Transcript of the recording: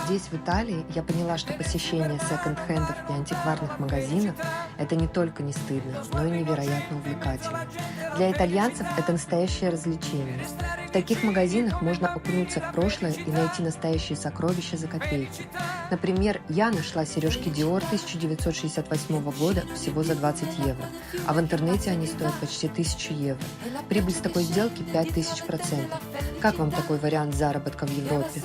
Здесь, в Италии, я поняла, что посещение секонд-хендов и антикварных магазинов – это не только не стыдно, но и невероятно увлекательно. Для итальянцев это настоящее развлечение. В таких магазинах можно окунуться в прошлое и найти настоящие сокровища за копейки. Например, я нашла сережки Dior 1968 года всего за 20 евро, а в интернете они стоят почти 1000 евро. Прибыль с такой сделки 5000%. Как вам такой вариант заработка в Европе?